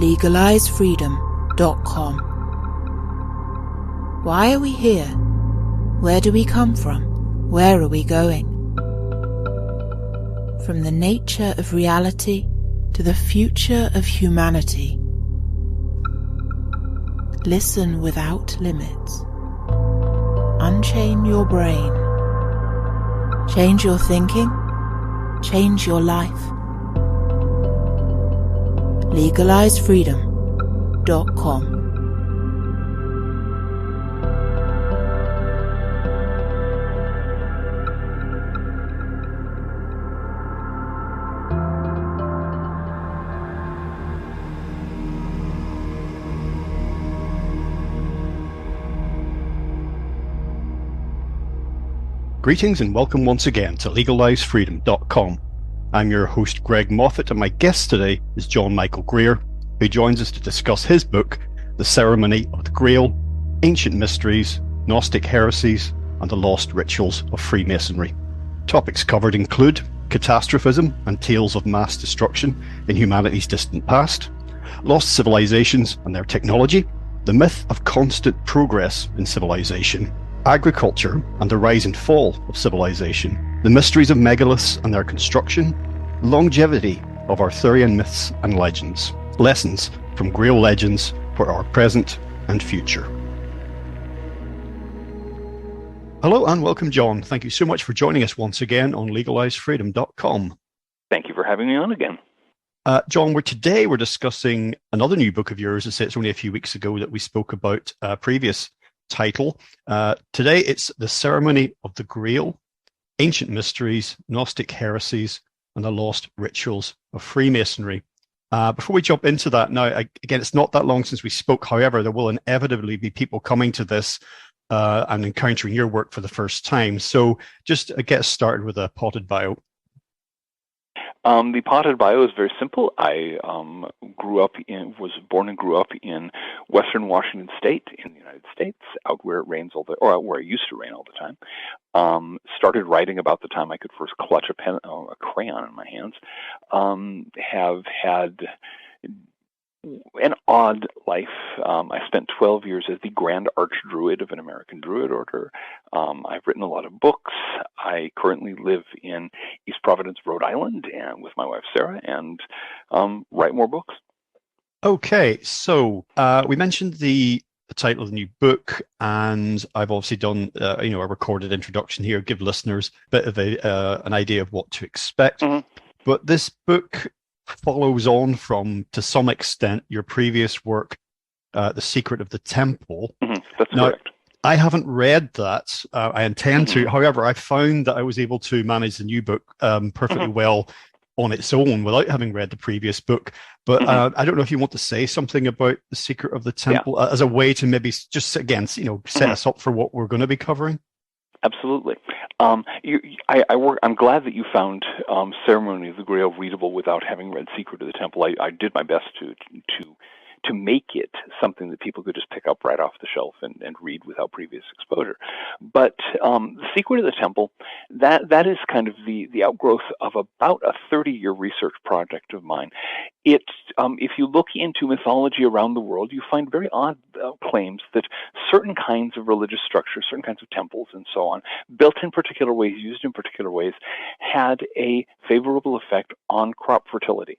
legalizefreedom.com. Why are we here? Where do we come from? Where are we going? From the nature of reality to the future of humanity. Listen without limits. Unchain your brain. Change your thinking. Change your life. legalizefreedom.com. Greetings and welcome once again to legalizefreedom.com. I'm your host Greg Moffat, and my guest today is John Michael Greer, who joins us to discuss his book, The Ceremony of the Grail, Ancient Mysteries, Gnostic Heresies, and the Lost Rituals of Freemasonry. Topics covered include catastrophism and tales of mass destruction in humanity's distant past, lost civilizations and their technology, the myth of constant progress in civilization, agriculture and the rise and fall of civilization, the mysteries of megaliths and their construction, longevity of Arthurian myths and legends, lessons from Grail legends for our present and future. Hello and welcome, John. Thank you so much for joining us once again on legalizefreedom.com. Thank you for having me on again. John, we're discussing another new book of yours. I say it's only a few weeks ago that we spoke about a previous title. Today it's The Ceremony of the Grail, Ancient Mysteries, Gnostic Heresies, and the Lost Rituals of Freemasonry. Before we jump into that now, again, it's not that long since we spoke. However, there will inevitably be people coming to this and encountering your work for the first time. So just get us started with a potted bio. The potted bio is very simple. I was born and grew up in Western Washington State in the United States, out where it rains out where it used to rain all the time. Started writing about the time I could first clutch a crayon in my hands. Have had an odd life. I spent 12 years as the Grand Archdruid of an American Druid Order. I've written a lot of books. I currently live in East Providence, Rhode Island, and with my wife Sarah, and write more books. Okay, so we mentioned the title of the new book, and I've obviously done a recorded introduction here, give listeners a bit of an idea of what to expect. Mm-hmm. But this book follows on from, to some extent, your previous work, The Secret of the Temple. Mm-hmm. That's correct. I haven't read that. I intend to. However, I found that I was able to manage the new book perfectly well on its own without having read the previous book. But I don't know if you want to say something about The Secret of the Temple as a way to maybe just, again, set us up for what we're going to be covering. Absolutely. I'm glad that you found Ceremony of the Grail readable without having read Secret of the Temple. I did my best to make it something that people could just pick up right off the shelf and read without previous exposure. But The Secret of the Temple, that is kind of the outgrowth of about a 30-year research project of mine. If you look into mythology around the world, you find very odd claims that certain kinds of religious structures, certain kinds of temples and so on, built in particular ways, used in particular ways, had a favorable effect on crop fertility.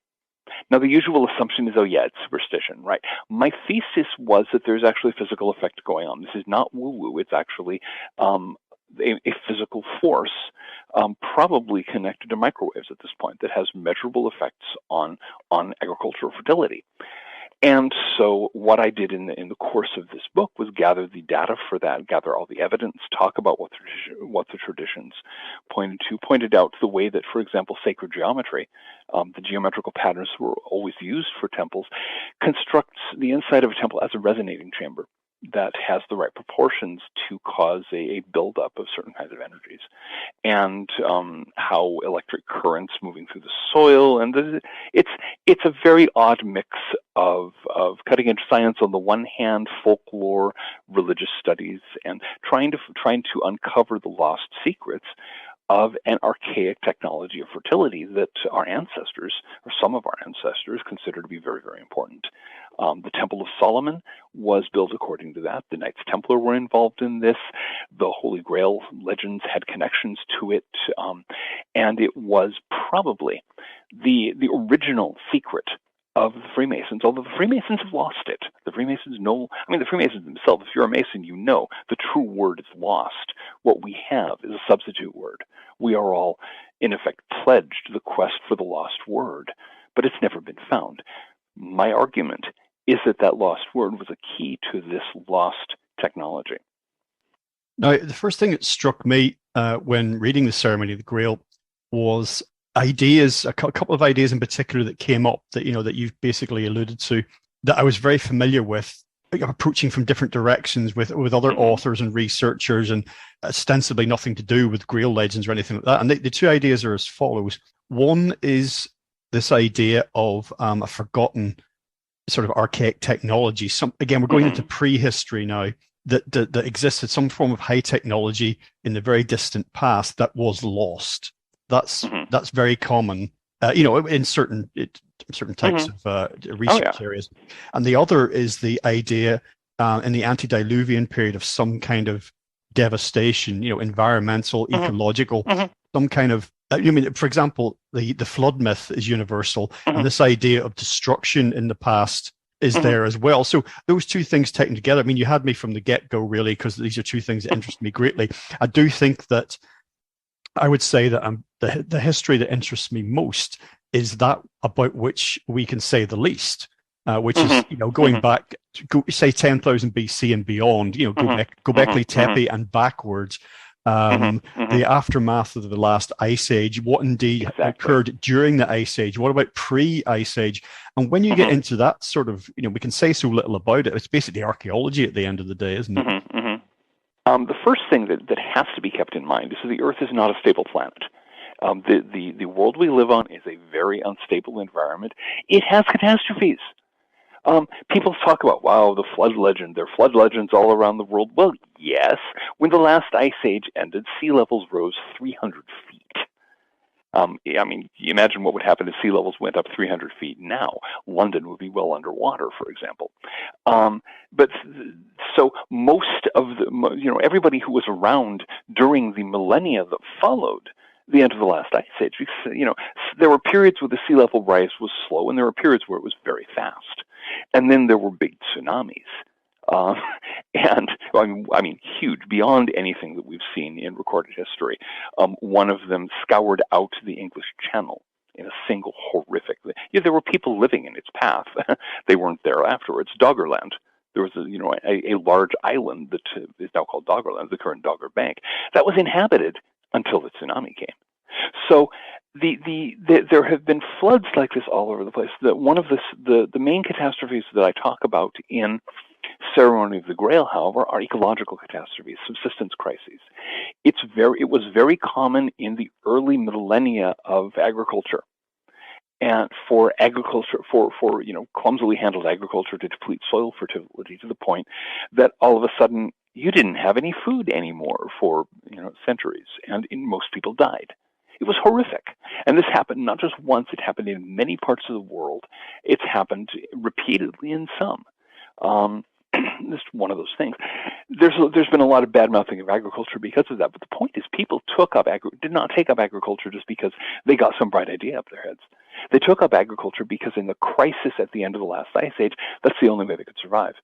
Now, the usual assumption is, it's superstition, right? My thesis was that there's actually a physical effect going on. This is not woo-woo. It's actually a physical force, probably connected to microwaves at this point, that has measurable effects on agricultural fertility. And so what I did in the course of this book was gather the data for that, gather all the evidence, talk about what the traditions pointed out the way that, for example, sacred geometry, the geometrical patterns were always used for temples, constructs the inside of a temple as a resonating chamber that has the right proportions to cause a buildup of certain kinds of energies, and how electric currents moving through the soil, and it's a very odd mix of cutting edge science on the one hand, folklore, religious studies, and trying to uncover the lost secrets of an archaic technology of fertility that our ancestors, or some of our ancestors, consider to be very, very important. The Temple of Solomon was built according to that. The Knights Templar were involved in this. The Holy Grail legends had connections to it. And it was probably the original secret of the Freemasons, although the Freemasons have lost it. The Freemasons the Freemasons themselves, if you're a Mason, you know the true word is lost. What we have is a substitute word. We are all, in effect, pledged to the quest for the lost word, but it's never been found. My argument is that lost word was a key to this lost technology. Now, the first thing that struck me when reading the Ceremony of the Grail was ideas, a couple of ideas in particular that came up that you've basically alluded to, that I was very familiar with, approaching from different directions with other authors and researchers, and ostensibly nothing to do with Grail legends or anything like that. And the two ideas are as follows. One is this idea of a forgotten sort of archaic technology. Again, we're going into prehistory now, that existed, some form of high technology in the very distant past that was lost. That's very common, in certain types of research areas. And the other is the idea in the antediluvian period of some kind of devastation, environmental, ecological, some kind of. For example, the flood myth is universal, and this idea of destruction in the past is there as well. So those two things taken together, you had me from the get-go, really, because these are two things that interest me greatly. I do think that I would say that the history that interests me most is that about which we can say the least, which is going back, say 10,000 BC and beyond. Göbekli Tepe and backwards. The aftermath of the last ice age, what indeed occurred during the ice age, what about pre-ice age? And when you get into that sort of, we can say so little about it, it's basically archaeology at the end of the day, isn't it? The first thing that has to be kept in mind is that the Earth is not a stable planet. The world we live on is a very unstable environment. It has catastrophes. People talk about, wow, the flood legend. There are flood legends all around the world. Well, yes. When the last ice age ended, sea levels rose 300 feet. You imagine what would happen if sea levels went up 300 feet now. London would be well underwater, for example. But so most of everybody who was around during the millennia that followed the end of the last ice age, there were periods where the sea level rise was slow, and there were periods where it was very fast. And then there were big tsunamis. Huge, beyond anything that we've seen in recorded history. One of them scoured out the English Channel in a single horrific. There were people living in its path. They weren't there afterwards. Doggerland. There was a large island that is now called Doggerland, the current Dogger Bank, that was inhabited until the tsunami came. So there have been floods like this all over the place. One of the main catastrophes that I talk about in Ceremony of the Grail, however, are ecological catastrophes, subsistence crises. It was very common in the early millennia of agriculture, and for agriculture, for clumsily handled agriculture to deplete soil fertility to the point that all of a sudden you didn't have any food anymore for centuries, and most people died. It was horrific. And this happened not just once, it happened in many parts of the world. It's happened repeatedly in some. This is one of those things. There's been a lot of bad-mouthing of agriculture because of that, but the point is people did not take up agriculture just because they got some bright idea up their heads. They took up agriculture because in the crisis at the end of the last ice age, that's the only way they could survive.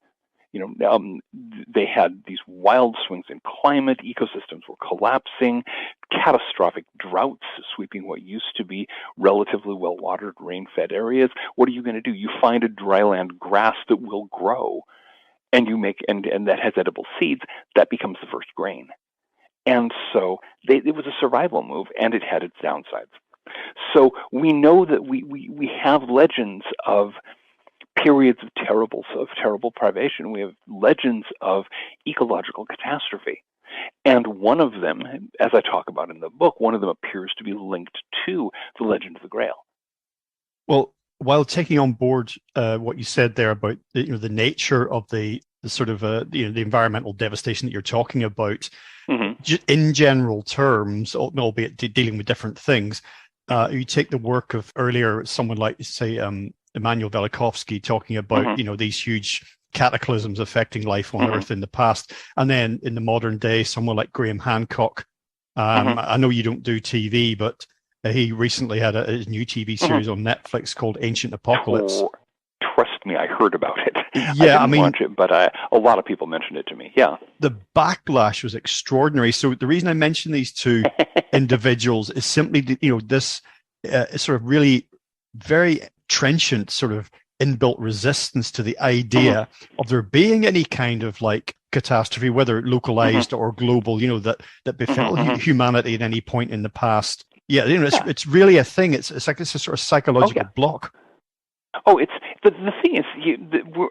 They had these wild swings in climate, ecosystems were collapsing, catastrophic droughts sweeping what used to be relatively well-watered, rain-fed areas. What are you going to do? You find a dryland grass that will grow, and you make and that has edible seeds. That becomes the first grain. And so it was a survival move, and it had its downsides. So we know that we have legends of periods of terrible privation. We have legends of ecological catastrophe. And one of them, as I talk about in the book, one of them appears to be linked to the legend of the Grail. Well, while taking on board what you said there about the nature of the sort of the environmental devastation that you're talking about, Mm-hmm. in general terms, albeit dealing with different things. You take the work of earlier someone like, say, Immanuel Velikovsky talking about Mm-hmm. these huge cataclysms affecting life on Mm-hmm. Earth in the past, and then in the modern day, someone like Graham Hancock. Mm-hmm. I know you don't do TV, but he recently had a new TV series on Netflix called Ancient Apocalypse. Trust me, I heard about it. Yeah, I didn't watch it, but a lot of people mentioned it to me. Yeah. The backlash was extraordinary. So the reason I mention these two individuals is simply, this sort of really very trenchant sort of inbuilt resistance to the idea of there being any kind of like catastrophe, whether localized or global, that befell humanity at any point in the past. Yeah, it's really a thing. It's like it's a sort of psychological block. Oh, it's the thing is,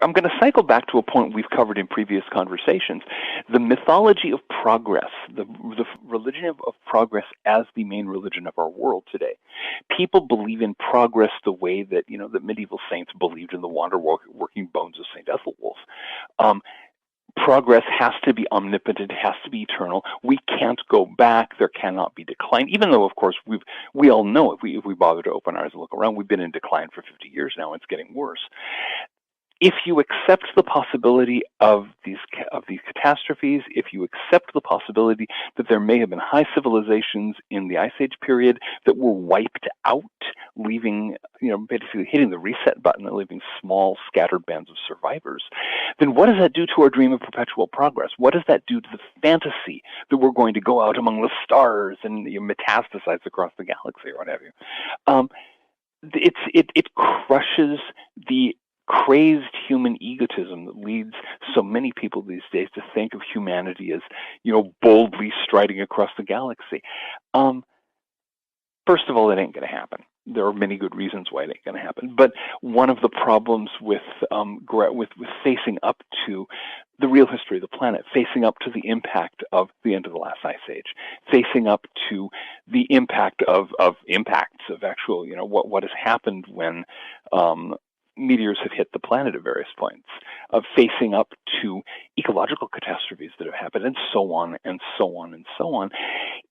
I'm going to cycle back to a point we've covered in previous conversations. The mythology of progress, the religion of progress as the main religion of our world today. People believe in progress the way that, the medieval saints believed in the wonder-working bones of St. Ethelwulf. Progress has to be omnipotent, has to be eternal. We can't go back. There cannot be decline. Even though, of course, we all know if we bother to open our eyes and look around, we've been in decline for 50 years now. It's getting worse. If you accept the possibility of these catastrophes, if you accept the possibility that there may have been high civilizations in the Ice Age period that were wiped out, leaving, basically hitting the reset button and leaving small scattered bands of survivors, then what does that do to our dream of perpetual progress? What does that do to the fantasy that we're going to go out among the stars and metastasize across the galaxy or what have you? It crushes the crazed human egotism that leads so many people these days to think of humanity as, boldly striding across the galaxy. First of all, it ain't going to happen. There are many good reasons why it ain't going to happen. But one of the problems with facing up to the real history of the planet, facing up to the impact of the end of the last ice age, facing up to the impact of impacts of actual, what has happened when meteors have hit the planet at various points, of facing up to ecological catastrophes that have happened, and so on and so on and so on,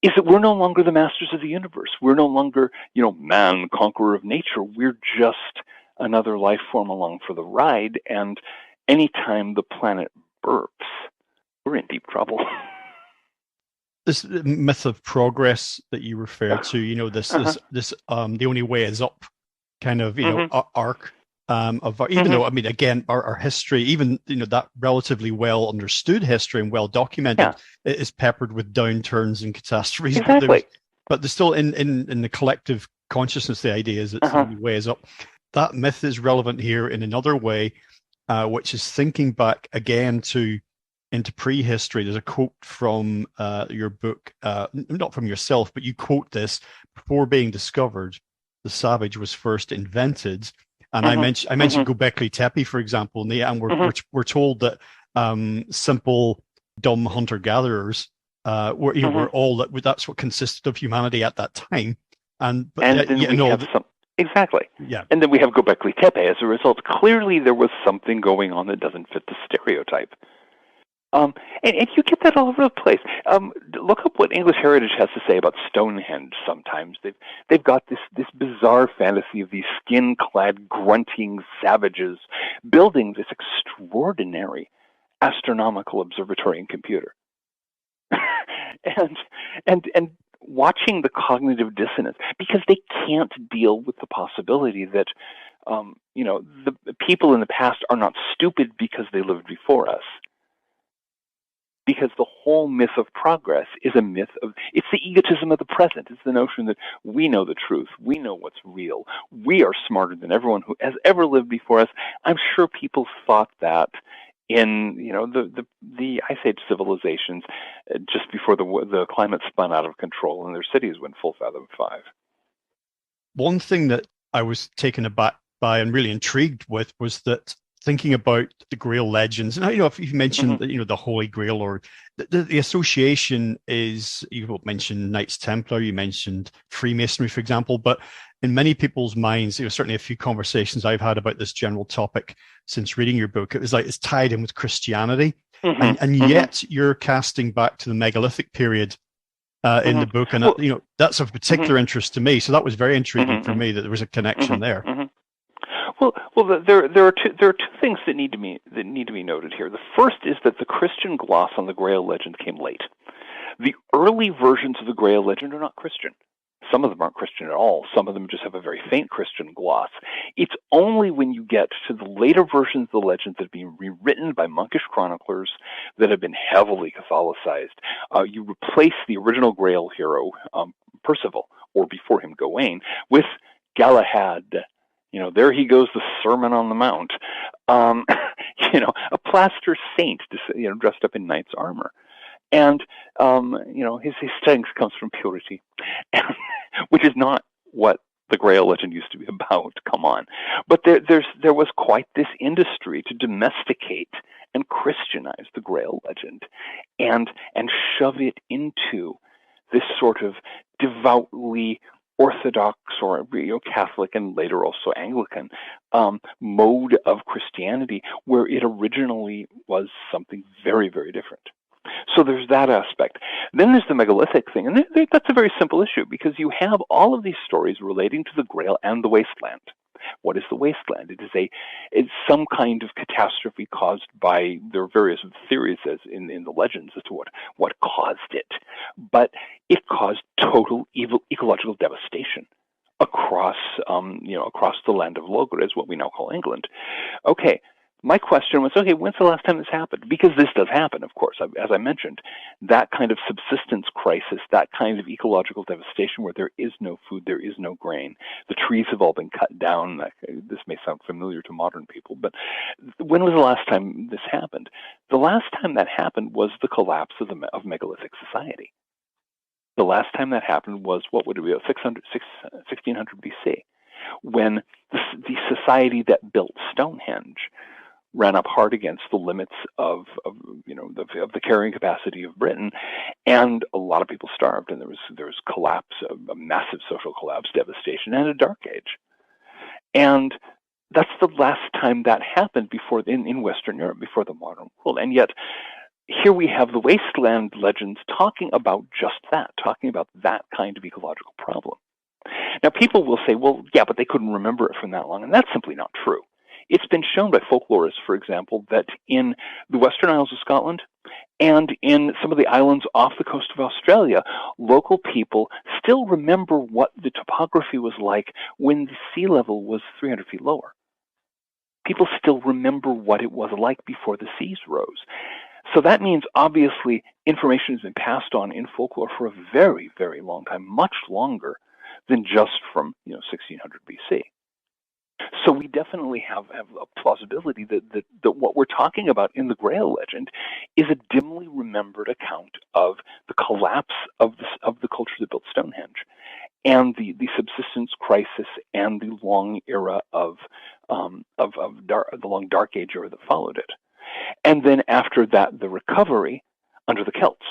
is that we're no longer the masters of the universe. We're no longer, man, conqueror of nature. We're just another life form along for the ride, and anytime the planet burps, we're in deep trouble. This myth of progress that you refer to, this the only way is up kind of, arc. Even though, again, our history, even, that relatively well understood history and well documented, it is peppered with downturns and catastrophes. Exactly. But there's still in the collective consciousness, the idea is it's the only way is up. That myth is relevant here in another way, which is thinking back again into prehistory. There's a quote from your book, not from yourself, but you quote this: "Before being discovered, the savage was first invented." And I mentioned Göbekli Tepe, for example, and we're told that simple, dumb hunter-gatherers were all that's what consisted of humanity at that time. Exactly. Yeah. And then we have Göbekli Tepe as a result. Clearly, there was something going on that doesn't fit the stereotype. And you get that all over the place. Look up what English Heritage has to say about Stonehenge. Sometimes they've got this bizarre fantasy of these skin-clad, grunting savages building this extraordinary astronomical observatory and computer, and watching the cognitive dissonance because they can't deal with the possibility that the people in the past are not stupid because they lived before us. Because the whole myth of progress is a myth of, it's the egotism of the present. It's the notion that we know the truth. We know what's real. We are smarter than everyone who has ever lived before us. I'm sure people thought that in, the Ice Age civilizations just before the climate spun out of control and their cities went full fathom 5. One thing that I was taken aback by and really intrigued with was that thinking about the Grail legends, and if you mentioned the Holy Grail, or the association is, you mentioned Knights Templar, you mentioned Freemasonry, for example, but in many people's minds, certainly a few conversations I've had about this general topic since reading your book, it was like it's tied in with Christianity. And yet you're casting back to the megalithic period in the book, and that's of particular interest to me. So that was very intriguing for me that there was a connection there. Well, there are two things that need to be noted here. The first is that the Christian gloss on the Grail legend came late. The early versions of the Grail legend are not Christian. Some of them aren't Christian at all. Some of them just have a very faint Christian gloss. It's only when you get to the later versions of the legends that have been rewritten by monkish chroniclers that have been heavily Catholicized. You replace the original Grail hero, Percival, or before him, Gawain, with Galahad. There he goes, the Sermon on the Mount. A plaster saint, dressed up in knight's armor. And, his strength comes from purity, which is not what the Grail legend used to be about. Come on. But there was quite this industry to domesticate and Christianize the Grail legend and shove it into this sort of devoutly Orthodox or Catholic and later also Anglican mode of Christianity, where it originally was something very, very different. So there's that aspect. Then there's the megalithic thing, and that's a very simple issue because you have all of these stories relating to the Grail and the wasteland. What is the wasteland? It's some kind of catastrophe caused by, there are various theories as in the legends as to what caused it, but it caused total ecological devastation across the land of Logres, what we now call England. Okay. My question was, when's the last time this happened? Because this does happen, of course. As I mentioned, that kind of subsistence crisis, that kind of ecological devastation where there is no food, there is no grain, the trees have all been cut down. This may sound familiar to modern people, but when was the last time this happened? The last time that happened was the collapse of megalithic society. The last time that happened was, what would it be, 1600 BC, when the society that built Stonehenge ran up hard against the limits of the carrying capacity of Britain, and a lot of people starved, and there was collapse, a massive social collapse, devastation, and a dark age. And that's the last time that happened before in Western Europe, before the modern world. And yet, here we have the wasteland legends talking about just that, talking about that kind of ecological problem. Now, people will say, well, yeah, but they couldn't remember it from that long, and that's simply not true. It's been shown by folklorists, for example, that in the Western Isles of Scotland and in some of the islands off the coast of Australia, local people still remember what the topography was like when the sea level was 300 feet lower. People still remember what it was like before the seas rose. So that means, obviously, information has been passed on in folklore for a very, very long time, much longer than just from 1600 BC. So we definitely have a plausibility that what we're talking about in the Grail legend is a dimly remembered account of the collapse of the culture that built Stonehenge, and the subsistence crisis and the long era of the long Dark Age era that followed it, and then after that the recovery under the Celts.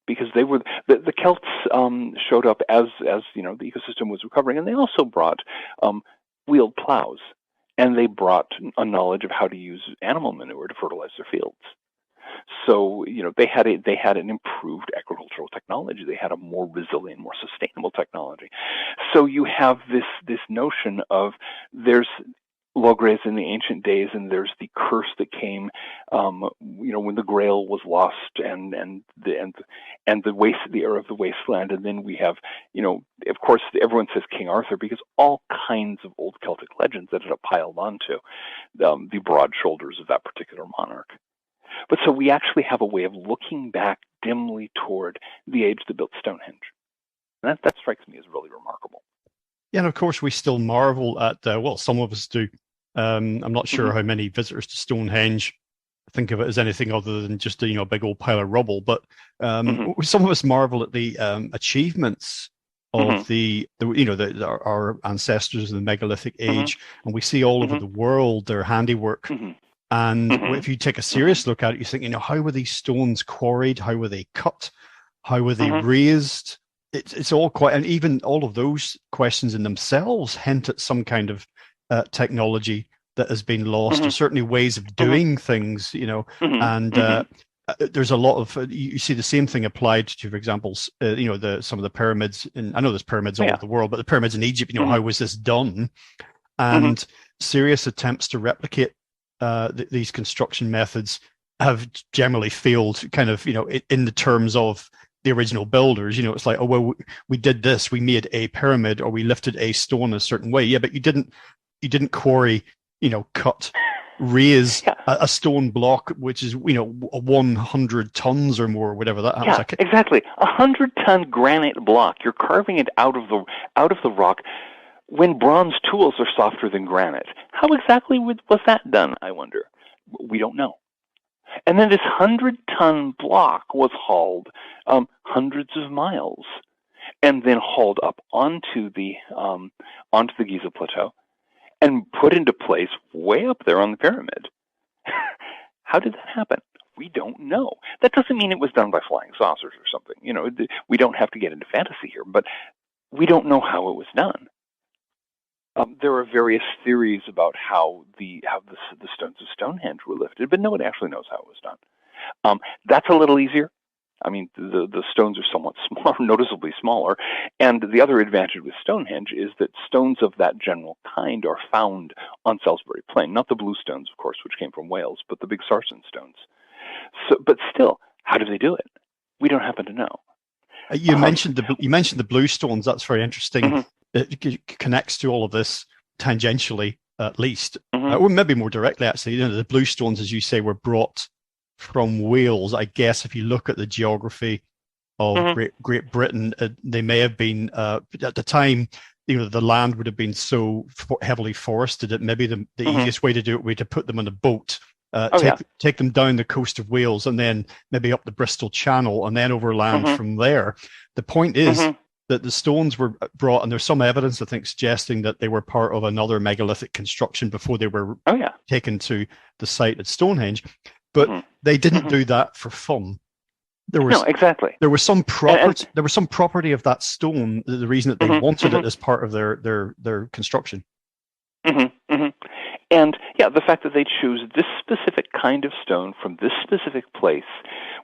Because they were the Celts showed up as the ecosystem was recovering, and they also brought wheeled plows, and they brought a knowledge of how to use animal manure to fertilize their fields. So they had an improved agricultural technology. They had a more resilient, more sustainable technology. So you have this notion of there's Logres in the ancient days, and there's the curse that came, when the Grail was lost, and the era of the wasteland, and then we have, of course, everyone says King Arthur because all kinds of old Celtic legends ended up piled onto the broad shoulders of that particular monarch. But so we actually have a way of looking back dimly toward the age that built Stonehenge, and that strikes me as really remarkable. Yeah, and of course we still marvel at some of us do. I'm not sure how many visitors to Stonehenge think of it as anything other than just a big old pile of rubble, but some of us marvel at the achievements of our ancestors in the megalithic age, and we see all over the world their handiwork. And if you take a serious look at it, you think, how were these stones quarried? How were they cut? How were they raised? it's all quite, and even all of those questions in themselves hint at some kind of technology that has been lost, or certainly ways of doing things, and there's a lot of you see the same thing applied to, for example, some of the pyramids. I know there's pyramids all over the world, but the pyramids in Egypt, how was this done? And serious attempts to replicate these construction methods have generally failed, kind of, in the terms of the original builders. It's like, oh, well, we did this, we made a pyramid, or we lifted a stone a certain way. Yeah, but you didn't quarry, cut, raise a stone block, which is, 100 tons or more, whatever that happens. Yeah, exactly. 100-ton granite block. You're carving it out of the rock when bronze tools are softer than granite. How exactly was that done, I wonder? We don't know. And then this 100-ton block was hauled hundreds of miles, and then hauled up onto the Giza Plateau, and put into place way up there on the pyramid. How did that happen? We don't know. That doesn't mean it was done by flying saucers or something. We don't have to get into fantasy here, but we don't know how it was done. There are various theories about how the stones of Stonehenge were lifted, but nobody actually knows how it was done. That's a little easier. I mean, the stones are somewhat smaller, noticeably smaller, and the other advantage with Stonehenge is that stones of that general kind are found on Salisbury Plain, not the blue stones, of course, which came from Wales, but the big sarsen stones. So, but still, how did they do it? We don't happen to know. You mentioned the blue stones. That's very interesting. It connects to all of this tangentially, at least, or maybe more directly. Actually, the blue stones, as you say, were brought from Wales. I guess if you look at the geography of Great Britain, they may have been at the time. The land would have been so heavily forested that maybe the easiest way to do it would be to put them on a boat, take them down the coast of Wales, and then maybe up the Bristol Channel, and then overland from there. The point is that the stones were brought, and there's some evidence, I think, suggesting that they were part of another megalithic construction before they were taken to the site at Stonehenge. But they didn't do that for fun. There was some property. There was some property of that stone. The reason that they wanted it as part of their construction. And the fact that they choose this specific kind of stone from this specific place,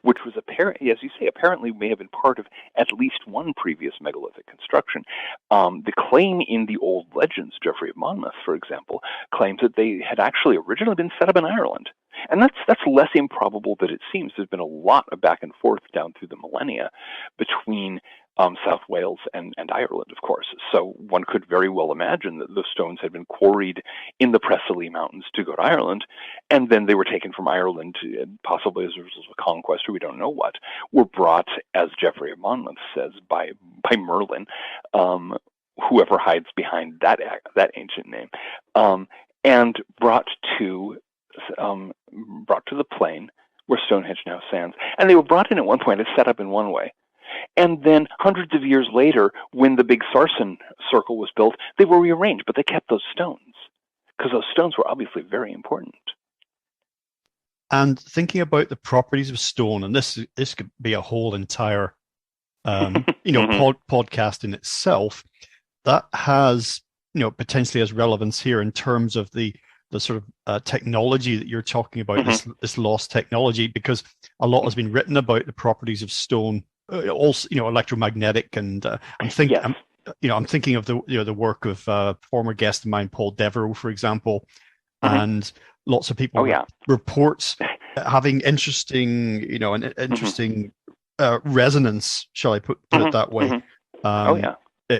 which was apparently, as you say, apparently may have been part of at least one previous megalithic construction. The claim in the old legends, Geoffrey of Monmouth, for example, claims that they had actually originally been set up in Ireland. And that's less improbable than it seems. There's been a lot of back and forth down through the millennia between South Wales and Ireland, of course. So one could very well imagine that the stones had been quarried in the Preseli Mountains to go to Ireland, and then they were taken from Ireland, possibly as a result of conquest, or we don't know what, were brought, as Geoffrey of Monmouth says, by Merlin, whoever hides behind that ancient name, and brought to the plain where Stonehenge now stands. And they were brought in at one point and set up in one way. And then hundreds of years later, when the big sarsen circle was built, they were rearranged, but they kept those stones because those stones were obviously very important. And thinking about the properties of stone, and this could be a whole entire podcast in itself, that has potentially has relevance here in terms of the sort of technology that you're talking about, this lost technology, because a lot has been written about the properties of stone, also electromagnetic, and I'm thinking of the work of former guest of mine, Paul Devereux, for example, and lots of people reports having interesting resonance, shall I put it that way,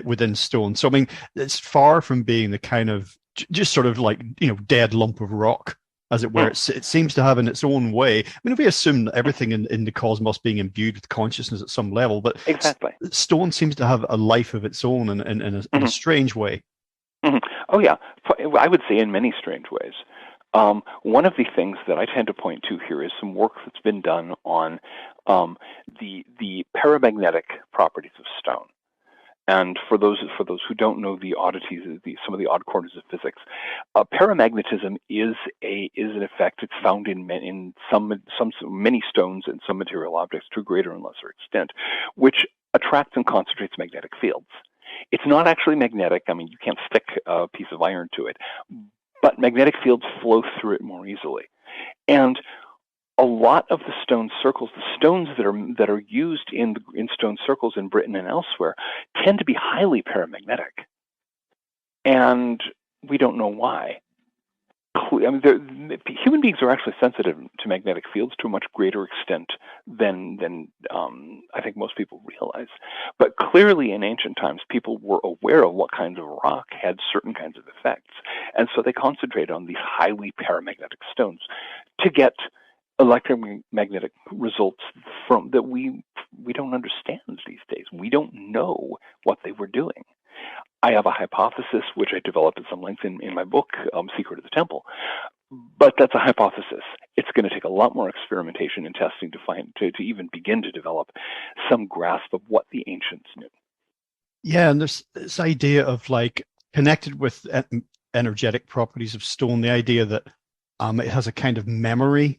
within stone. So I mean, it's far from being the kind of just sort of like dead lump of rock, as it were. It seems to have in its own way. I mean, if we assume that everything in the cosmos being imbued with consciousness at some level, but stone seems to have a life of its own in a strange way. Oh yeah, I would say in many strange ways. One of the things that I tend to point to here is some work that's been done on the paramagnetic properties of stone. And for those who don't know the oddities, some of the odd corners of physics, paramagnetism is an effect. It's found in many stones and some material objects to a greater and lesser extent, which attracts and concentrates magnetic fields. It's not actually magnetic. I mean, you can't stick a piece of iron to it, but magnetic fields flow through it more easily. And a lot of the stone circles, the stones that are used in stone circles in Britain and elsewhere, tend to be highly paramagnetic, and we don't know why. I mean, human beings are actually sensitive to magnetic fields to a much greater extent than I think most people realize. But clearly, in ancient times, people were aware of what kinds of rock had certain kinds of effects, and so they concentrated on these highly paramagnetic stones to get electromagnetic results from that we don't understand these days. We don't know what they were doing. I have a hypothesis, which I developed at some length in my book, Secret of the Temple. But that's a hypothesis. It's going to take a lot more experimentation and testing to even begin to develop some grasp of what the ancients knew. Yeah, and there's this idea of like connected with energetic properties of stone, the idea that it has a kind of memory.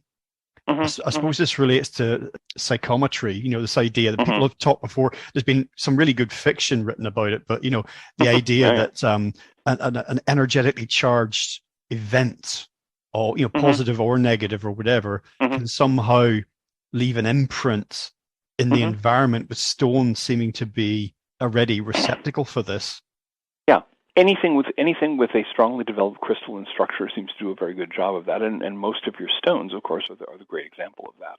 I suppose this relates to psychometry, this idea that people have talked before. There's been some really good fiction written about it, but, the idea that an energetically charged event, or, positive or negative or whatever, can somehow leave an imprint in the environment, with stone seeming to be a ready receptacle for this. Yeah. Anything with a strongly developed crystalline structure seems to do a very good job of that, and most of your stones, of course, are the great example of that.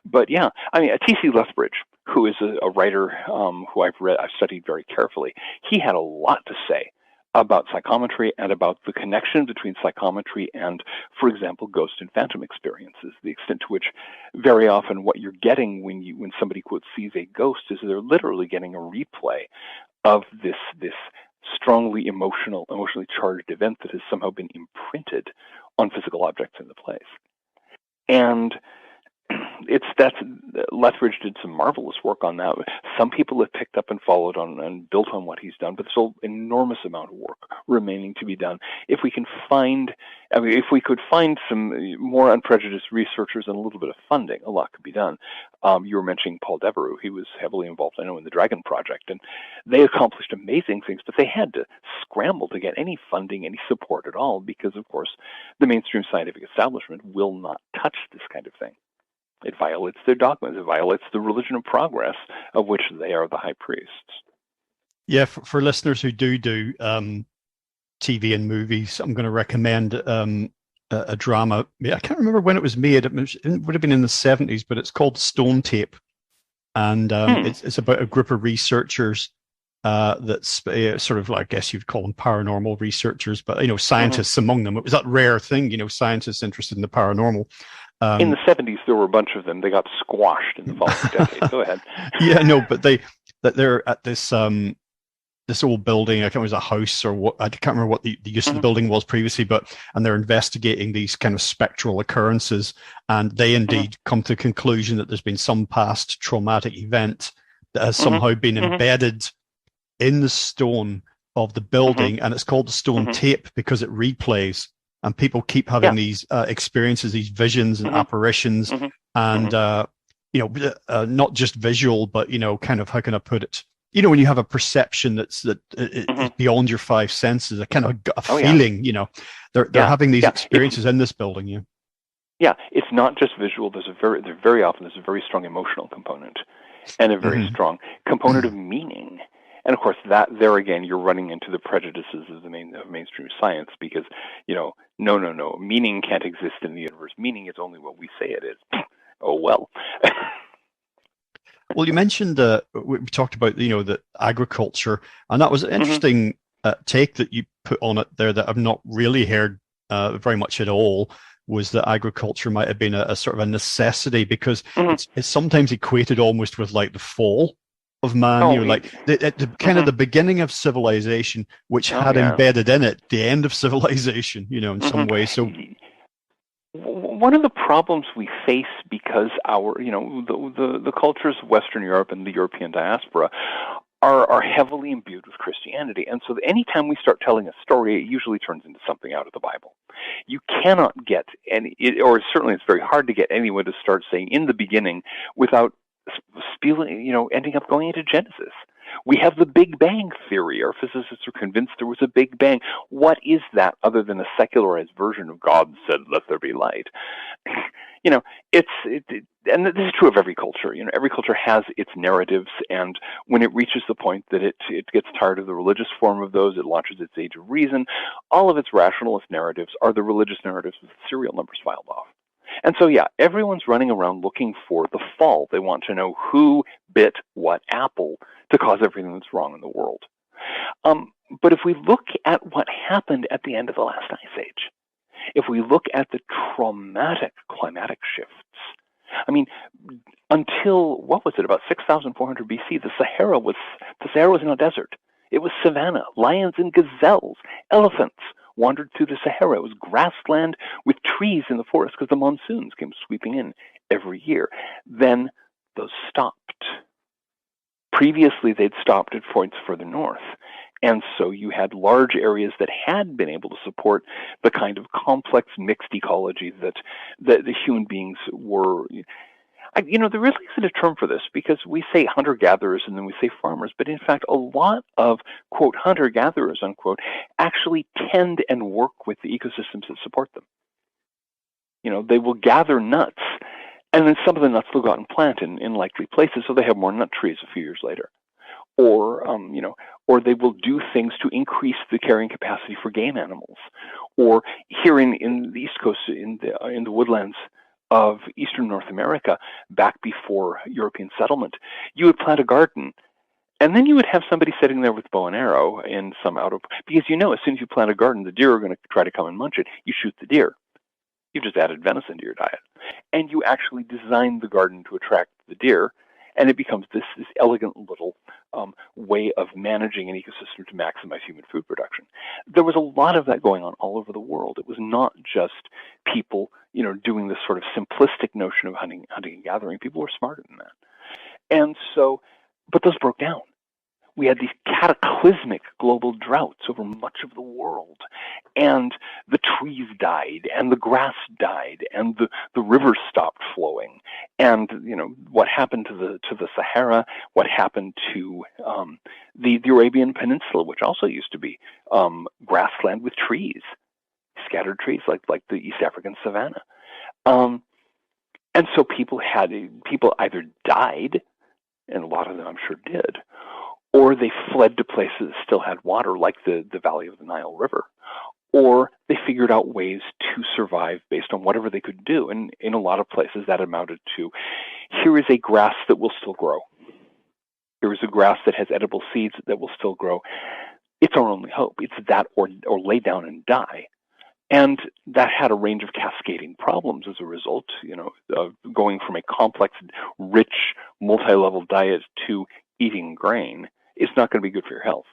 But yeah, I mean, T.C. Lethbridge, who is a writer who I've studied very carefully, he had a lot to say about psychometry and about the connection between psychometry and, for example, ghost and phantom experiences. The extent to which very often what you're getting when somebody quote sees a ghost is they're literally getting a replay of this strongly emotionally charged event that has somehow been imprinted on physical objects in the place. And Lethbridge did some marvelous work on that. Some people have picked up and followed on and built on what he's done, but there's still an enormous amount of work remaining to be done. If we could find some more unprejudiced researchers and a little bit of funding, a lot could be done. You were mentioning Paul Devereux. He was heavily involved, I know, in the Dragon Project, and they accomplished amazing things, but they had to scramble to get any funding, any support at all, because, of course, the mainstream scientific establishment will not touch this kind of thing. It violates their dogmas. It violates the religion of progress, of which they are the high priests. Yeah, for listeners who do TV and movies, I'm going to recommend a drama. I can't remember when it was made. It would have been in the 70s, but it's called Stone Tape. And it's about a group of researchers that's sort of, I guess you'd call them paranormal researchers, but, scientists among them. It was that rare thing, scientists interested in the paranormal. In the 70s, there were a bunch of them. They got squashed in the following decade. Go ahead. Yeah, no, but they're at this old building. I can't remember, it was a house or what. I can't remember what the use of the building was previously, and they're investigating these kind of spectral occurrences, and they indeed come to the conclusion that there's been some past traumatic event that has somehow been embedded in the stone of the building, and it's called the stone tape because it replays. And people keep having these experiences, these visions and apparitions, and not just visual, but kind of, how can I put it? When you have a perception that's beyond your five senses, a kind of a feeling. They're having these experiences in this building. Yeah, it's not just visual. Very often there's a very strong emotional component, and a very strong component of meaning. And of course, there again, you're running into the prejudices of the mainstream science, because no, meaning can't exist in the universe. Meaning is only what we say it is. Oh well. Well, you mentioned we talked about the agriculture, and that was an interesting take that you put on it there that I've not really heard very much at all. Was that agriculture might have been a sort of a necessity, because it's sometimes equated almost with like the fall of man, like the kind of the beginning of civilization, which had embedded in it the end of civilization, in some ways. So one of the problems we face, because the cultures of Western Europe and the European diaspora are heavily imbued with Christianity, and so anytime we start telling a story, it usually turns into something out of the Bible. You cannot get or certainly it's very hard to get anyone to start saying in the beginning without ending up going into Genesis. We have the Big Bang theory. Our physicists are convinced there was a Big Bang. What is that other than a secularized version of God said, "Let there be light"? And this is true of every culture. Every culture has its narratives, and when it reaches the point that it gets tired of the religious form of those, it launches its Age of Reason. All of its rationalist narratives are the religious narratives with serial numbers filed off. And so, everyone's running around looking for the fall. They want to know who bit what apple to cause everything that's wrong in the world. But if we look at what happened at the end of the last ice age, if we look at the traumatic climatic shifts, until, about 6,400 BC, the Sahara was no desert. It was savanna, lions and gazelles, elephants wandered through the Sahara. It was grassland with trees in the forest because the monsoons came sweeping in every year. Then those stopped. Previously, they'd stopped at points further north. And so you had large areas that had been able to support the kind of complex mixed ecology that the human beings were. There really isn't a term for this because we say hunter-gatherers and then we say farmers, but in fact, a lot of, quote, hunter-gatherers, unquote, actually tend and work with the ecosystems that support them. They will gather nuts, and then some of the nuts they'll go out and plant in likely places, so they have more nut trees a few years later. Or they will do things to increase the carrying capacity for game animals. Or here in the East Coast, in the woodlands of eastern North America, back before European settlement, you would plant a garden, and then you would have somebody sitting there with bow and arrow in some because as soon as you plant a garden, the deer are going to try to come and munch it. You shoot the deer. You've just added venison to your diet. And you actually design the garden to attract the deer, and it becomes this elegant little way of managing an ecosystem to maximize human food production. There was a lot of that going on all over the world. It was not just people, doing this sort of simplistic notion of hunting and gathering. People were smarter than that. And so, but those broke down. We had these cataclysmic global droughts over much of the world, and the trees died, and the grass died, and the rivers stopped flowing. And what happened to the Sahara, what happened to the Arabian Peninsula, which also used to be grassland with trees, scattered trees like the East African savanna. And so people either died, and a lot of them I'm sure did, or they fled to places that still had water, like the valley of the Nile River, or they figured out ways to survive based on whatever they could do. And in a lot of places that amounted to, here is a grass that will still grow. Here is a grass that has edible seeds that will still grow. It's our only hope. It's that or lay down and die. And that had a range of cascading problems as a result, of going from a complex, rich, multi-level diet to eating grain. It's not going to be good for your health.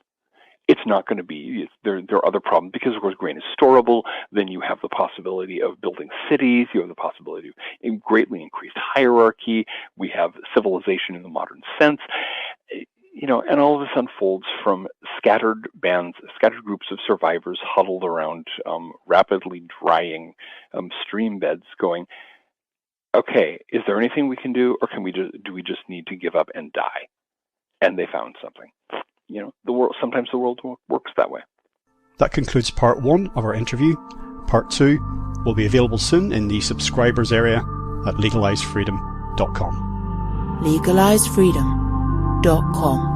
It's not going to be, there are other problems because, of course, grain is storable. Then you have the possibility of building cities. You have the possibility of greatly increased hierarchy. We have civilization in the modern sense. And all of this unfolds from scattered groups of survivors huddled around rapidly drying stream beds going, okay, is there anything we can do, or do we just need to give up and die? And they found something. Sometimes the world works that way. That concludes part 1 of our interview. Part 2 will be available soon in the subscribers area at legalizefreedom.com. legalizefreedom.com